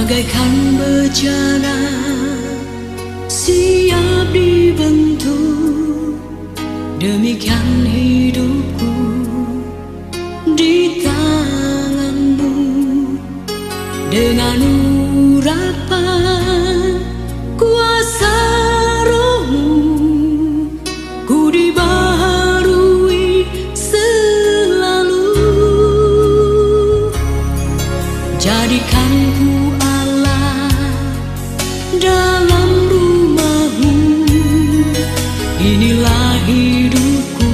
bagaikan bejana siap dibentuk, demikian hidupku di tanganmu. Dengan urapan kuasa rohmu, ku dibaharui selalu. Jadikan ku Allah dalam rumahmu, inilah hidupku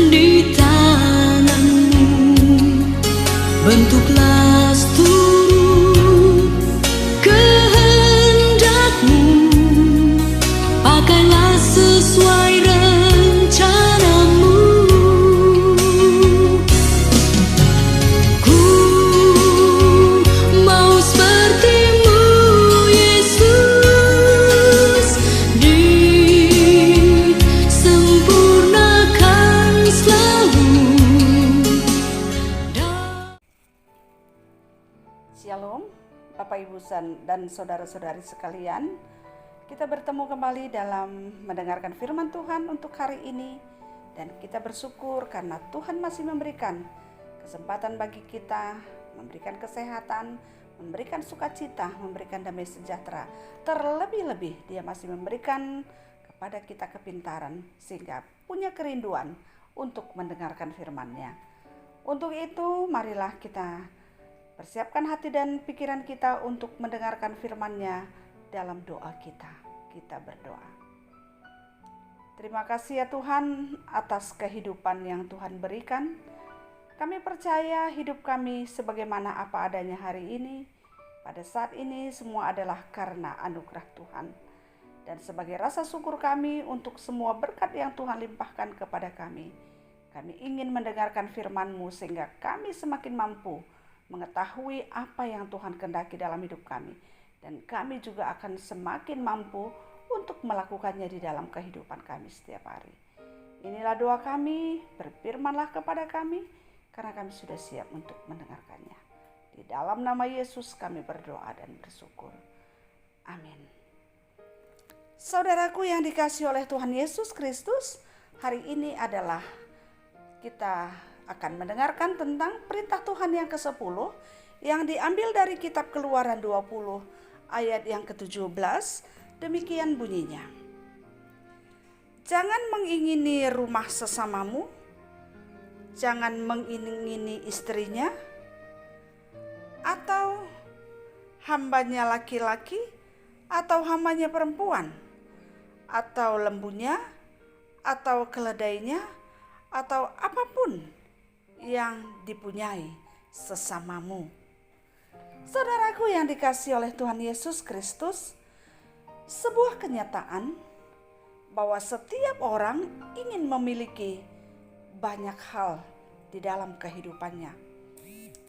di tanganmu. Bentuklah seluruh kehendakmu, pakailah sesuai rencanamu. Ku mau sepertimu Yesus, disempurnakan selalu. Shalom, Bapak Ibu dan saudara-saudari sekalian. Kita bertemu kembali dalam mendengarkan firman Tuhan untuk hari ini. Dan kita bersyukur karena Tuhan masih memberikan kesempatan bagi kita, memberikan kesehatan, memberikan sukacita, memberikan damai sejahtera. Terlebih-lebih Dia masih memberikan kepada kita kepintaran sehingga punya kerinduan untuk mendengarkan firman-Nya. Untuk itu marilah kita persiapkan hati dan pikiran kita untuk mendengarkan firman-Nya dalam doa kita. Kita berdoa. Terima kasih ya Tuhan atas kehidupan yang Tuhan berikan. Kami percaya hidup kami sebagaimana apa adanya hari ini. Pada saat ini semua adalah karena anugerah Tuhan. Dan sebagai rasa syukur kami untuk semua berkat yang Tuhan limpahkan kepada kami. Kami ingin mendengarkan firman-Mu sehingga kami semakin mampu mengetahui apa yang Tuhan kehendaki dalam hidup kami. Dan kami juga akan semakin mampu untuk melakukannya di dalam kehidupan kami setiap hari. Inilah doa kami, berfirmanlah kepada kami, karena kami sudah siap untuk mendengarkannya. Di dalam nama Yesus kami berdoa dan bersyukur. Amin. Saudaraku yang dikasihi oleh Tuhan Yesus Kristus, hari ini adalah kita akan mendengarkan tentang perintah Tuhan yang ke-10 yang diambil dari kitab Keluaran 20 ayat yang ke-17. Demikian bunyinya. Jangan mengingini rumah sesamamu, jangan mengingini istrinya, atau hambanya laki-laki, atau hambanya perempuan, atau lembunya, atau keledainya, atau apapun yang dipunyai sesamamu. Saudaraku yang dikasihi oleh Tuhan Yesus Kristus, sebuah kenyataan bahwa setiap orang ingin memiliki banyak hal di dalam kehidupannya.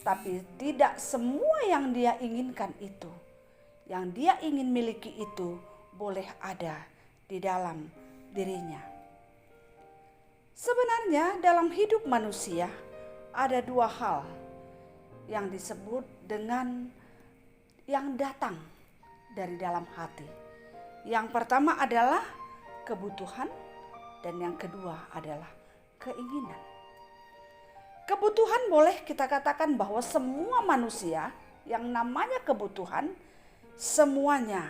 Tapi tidak semua yang dia inginkan itu, yang dia ingin miliki itu boleh ada di dalam dirinya. Sebenarnya dalam hidup manusia ada dua hal yang disebut dengan yang datang dari dalam hati. Yang pertama adalah kebutuhan dan yang kedua adalah keinginan. Kebutuhan boleh kita katakan bahwa semua manusia yang namanya kebutuhan, semuanya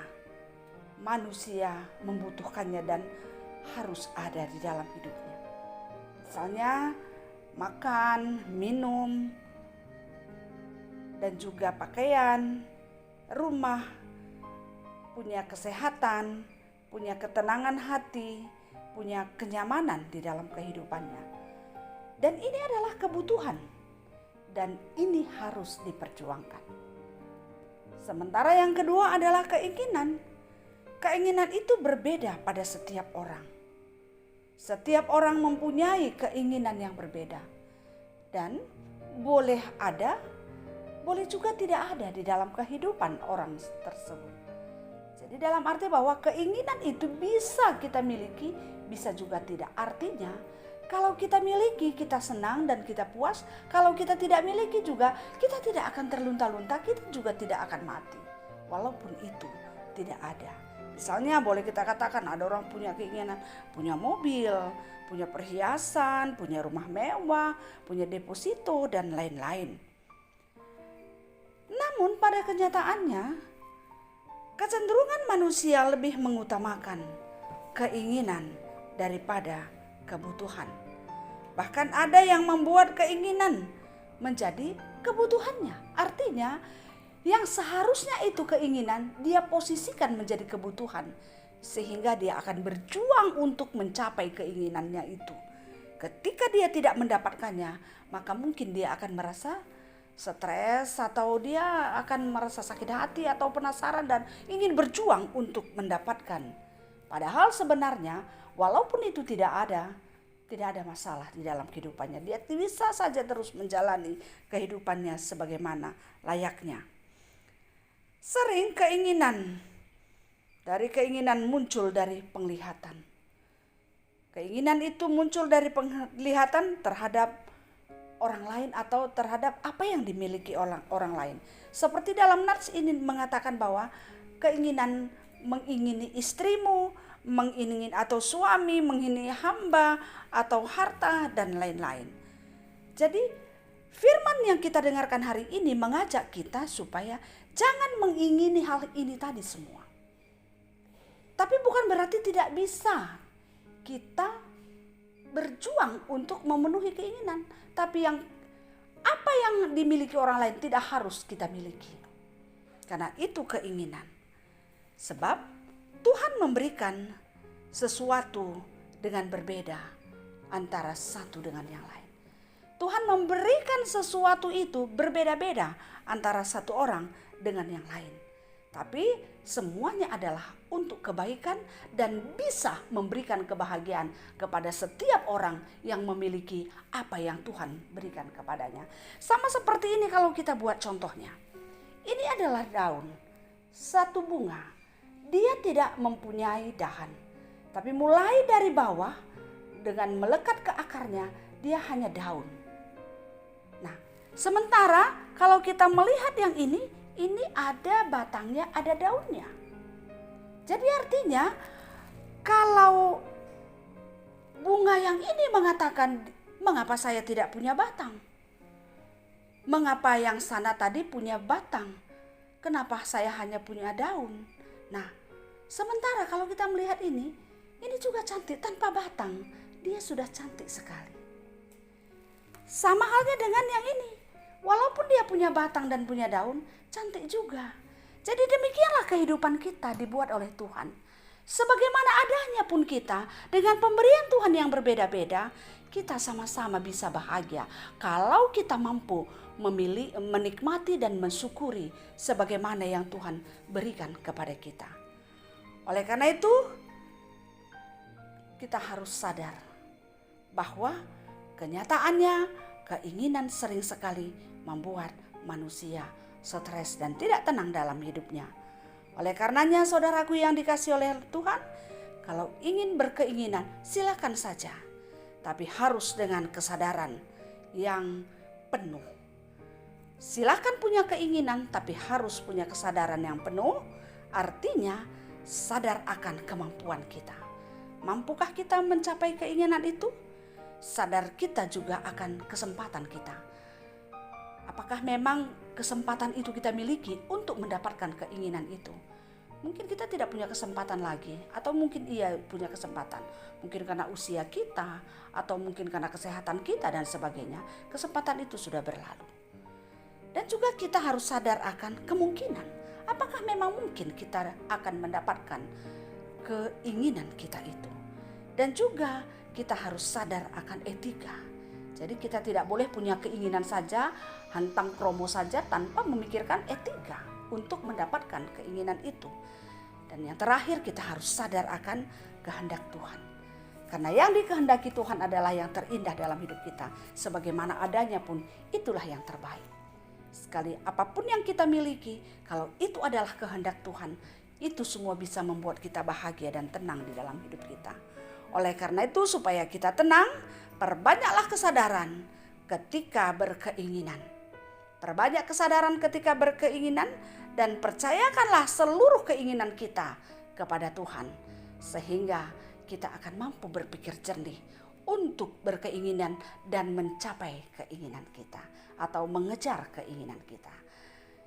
manusia membutuhkannya dan harus ada di dalam hidupnya. Misalnya makan, minum, dan juga pakaian, rumah, punya kesehatan, punya ketenangan hati, punya kenyamanan di dalam kehidupannya. Dan ini adalah kebutuhan dan ini harus diperjuangkan. Sementara yang kedua adalah keinginan. Keinginan itu berbeda pada setiap orang. Setiap orang mempunyai keinginan yang berbeda dan boleh ada, boleh juga tidak ada di dalam kehidupan orang tersebut. Jadi dalam arti bahwa keinginan itu bisa kita miliki, bisa juga tidak. Artinya Kalau kita miliki, kita senang dan kita puas. Kalau kita tidak miliki juga, kita tidak akan terlunta-lunta, kita juga tidak akan mati. Walaupun itu tidak ada. Misalnya boleh kita katakan ada orang punya keinginan, punya mobil, punya perhiasan, punya rumah mewah, punya deposito dan lain-lain. Namun pada kenyataannya, kecenderungan manusia lebih mengutamakan keinginan daripada kebutuhan. Bahkan ada yang membuat keinginan menjadi kebutuhannya. Artinya yang seharusnya itu keinginan dia posisikan menjadi kebutuhan. Sehingga dia akan berjuang untuk mencapai keinginannya itu. Ketika dia tidak mendapatkannya, maka mungkin dia akan merasa stres atau dia akan merasa sakit hati atau penasaran dan ingin berjuang untuk mendapatkan. Padahal sebenarnya walaupun itu tidak ada masalah di dalam kehidupannya. Dia bisa saja terus menjalani kehidupannya sebagaimana layaknya. Sering keinginan muncul dari penglihatan. Keinginan itu muncul dari penglihatan terhadap orang lain atau terhadap apa yang dimiliki orang lain. Seperti dalam nats ini mengatakan bahwa keinginan mengingini istrimu, mengingini atau suami, mengingini hamba atau harta dan lain-lain. Jadi firman yang kita dengarkan hari ini mengajak kita supaya jangan mengingini hal ini tadi semua. Tapi bukan berarti tidak bisa kita berjuang untuk memenuhi keinginan. Tapi apa yang dimiliki orang lain tidak harus kita miliki. Karena itu keinginan. Sebab Tuhan memberikan sesuatu dengan berbeda antara satu dengan yang lain. Tuhan memberikan sesuatu itu berbeda-beda antara satu orang dengan yang lain. Tapi semuanya adalah untuk kebaikan dan bisa memberikan kebahagiaan kepada setiap orang yang memiliki apa yang Tuhan berikan kepadanya. Sama seperti ini kalau kita buat contohnya. Ini adalah daun, satu bunga. Dia tidak mempunyai dahan. Tapi mulai dari bawah dengan melekat ke akarnya, dia hanya daun. Nah, sementara kalau kita melihat yang ini ada batangnya, ada daunnya. Jadi artinya kalau bunga yang ini mengatakan, mengapa saya tidak punya batang? Mengapa yang sana tadi punya batang? Kenapa saya hanya punya daun? Nah, sementara kalau kita melihat ini juga cantik tanpa batang. Dia sudah cantik sekali. Sama halnya dengan yang ini. Walaupun dia punya batang dan punya daun, cantik juga. Jadi demikianlah kehidupan kita dibuat oleh Tuhan. Sebagaimana adanya pun kita, dengan pemberian Tuhan yang berbeda-beda, kita sama-sama bisa bahagia. Kalau kita mampu menikmati dan mensyukuri sebagaimana yang Tuhan berikan kepada kita. Oleh karena itu, kita harus sadar bahwa kenyataannya keinginan sering sekali membuat manusia stres dan tidak tenang dalam hidupnya. Oleh karenanya saudaraku yang dikasihi oleh Tuhan, kalau ingin berkeinginan silakan saja. Tapi harus dengan kesadaran yang penuh. Silakan punya keinginan tapi harus punya kesadaran yang penuh. Artinya sadar akan kemampuan kita. Mampukah kita mencapai keinginan itu? Sadar kita juga akan kesempatan kita. Apakah memang kesempatan itu kita miliki untuk mendapatkan keinginan itu? Mungkin kita tidak punya kesempatan lagi, atau mungkin ia punya kesempatan. Mungkin karena usia kita, atau mungkin karena kesehatan kita dan sebagainya. Kesempatan itu sudah berlalu. Dan juga kita harus sadar akan kemungkinan. Apakah memang mungkin kita akan mendapatkan keinginan kita itu? Dan juga kita harus sadar akan etika. Jadi kita tidak boleh punya keinginan saja, hantang kromo saja tanpa memikirkan etika untuk mendapatkan keinginan itu. Dan yang terakhir kita harus sadar akan kehendak Tuhan. Karena yang dikehendaki Tuhan adalah yang terindah dalam hidup kita. Sebagaimana adanya pun itulah yang terbaik. Sekali apapun yang kita miliki, kalau itu adalah kehendak Tuhan, itu semua bisa membuat kita bahagia dan tenang di dalam hidup kita. Oleh karena itu supaya kita tenang, Perbanyaklah kesadaran ketika berkeinginan. Perbanyak kesadaran ketika berkeinginan dan percayakanlah seluruh keinginan kita kepada Tuhan. Sehingga kita akan mampu berpikir jernih untuk berkeinginan dan mencapai keinginan kita atau mengejar keinginan kita.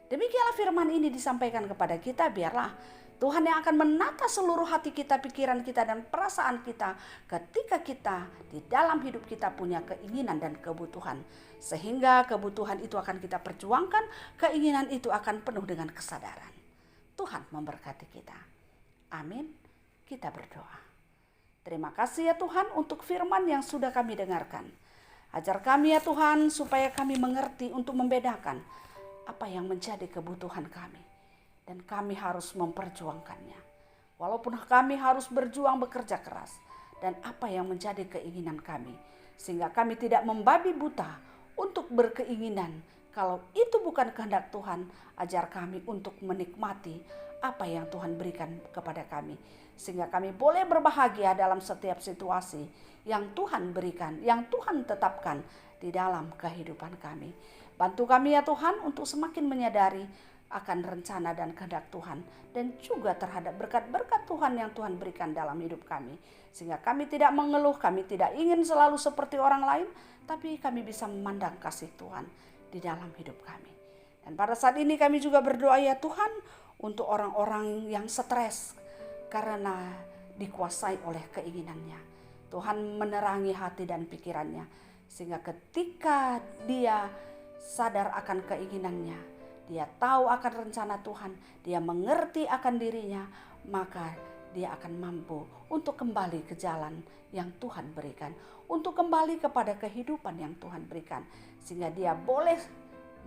Demikianlah firman ini disampaikan kepada kita, biarlah Tuhan yang akan menata seluruh hati kita, pikiran kita, dan perasaan kita ketika kita di dalam hidup kita punya keinginan dan kebutuhan. Sehingga kebutuhan itu akan kita perjuangkan, keinginan itu akan penuh dengan kesadaran. Tuhan memberkati kita. Amin. Kita berdoa. Terima kasih ya Tuhan untuk firman yang sudah kami dengarkan. Ajar kami ya Tuhan supaya kami mengerti untuk membedakan apa yang menjadi kebutuhan kami. Dan kami harus memperjuangkannya. Walaupun kami harus berjuang bekerja keras. Dan apa yang menjadi keinginan kami. Sehingga kami tidak membabi buta untuk berkeinginan. Kalau itu bukan kehendak Tuhan, ajar kami untuk menikmati apa yang Tuhan berikan kepada kami. Sehingga kami boleh berbahagia dalam setiap situasi yang Tuhan berikan, yang Tuhan tetapkan di dalam kehidupan kami. Bantu kami ya Tuhan untuk semakin menyadari akan rencana dan kehendak Tuhan. Dan juga terhadap berkat-berkat Tuhan yang Tuhan berikan dalam hidup kami. Sehingga kami tidak mengeluh, kami tidak ingin selalu seperti orang lain. Tapi kami bisa memandang kasih Tuhan di dalam hidup kami. Dan pada saat ini kami juga berdoa ya Tuhan untuk orang-orang yang stres karena dikuasai oleh keinginannya. Tuhan menerangi hati dan pikirannya. Sehingga ketika dia sadar akan keinginannya, dia tahu akan rencana Tuhan, dia mengerti akan dirinya, maka dia akan mampu untuk kembali ke jalan yang Tuhan berikan. Untuk kembali kepada kehidupan yang Tuhan berikan. Sehingga dia boleh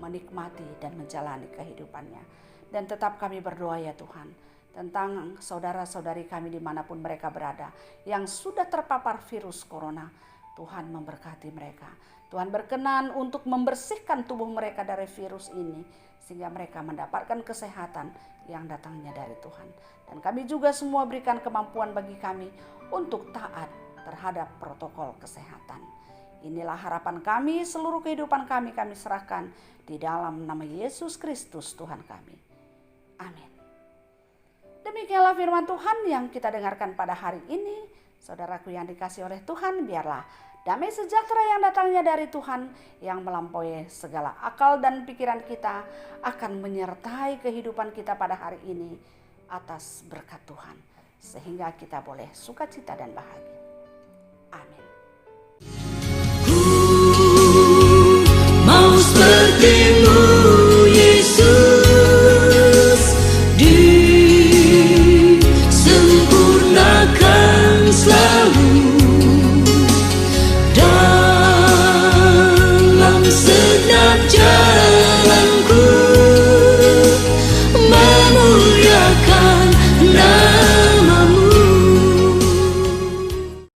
menikmati dan menjalani kehidupannya. Dan tetap kami berdoa ya Tuhan tentang saudara-saudari kami dimanapun mereka berada yang sudah terpapar virus corona. Tuhan memberkati mereka. Tuhan berkenan untuk membersihkan tubuh mereka dari virus ini sehingga mereka mendapatkan kesehatan yang datangnya dari Tuhan. Dan kami juga semua berikan kemampuan bagi kami untuk taat terhadap protokol kesehatan. Inilah harapan kami, seluruh kehidupan kami serahkan di dalam nama Yesus Kristus Tuhan kami. Amin. Demikianlah firman Tuhan yang kita dengarkan pada hari ini. Saudaraku yang dikasihi oleh Tuhan, biarlah damai sejahtera yang datangnya dari Tuhan yang melampaui segala akal dan pikiran kita akan menyertai kehidupan kita pada hari ini atas berkat Tuhan. Sehingga kita boleh sukacita dan bahagia. Amin. Mau sepertimu.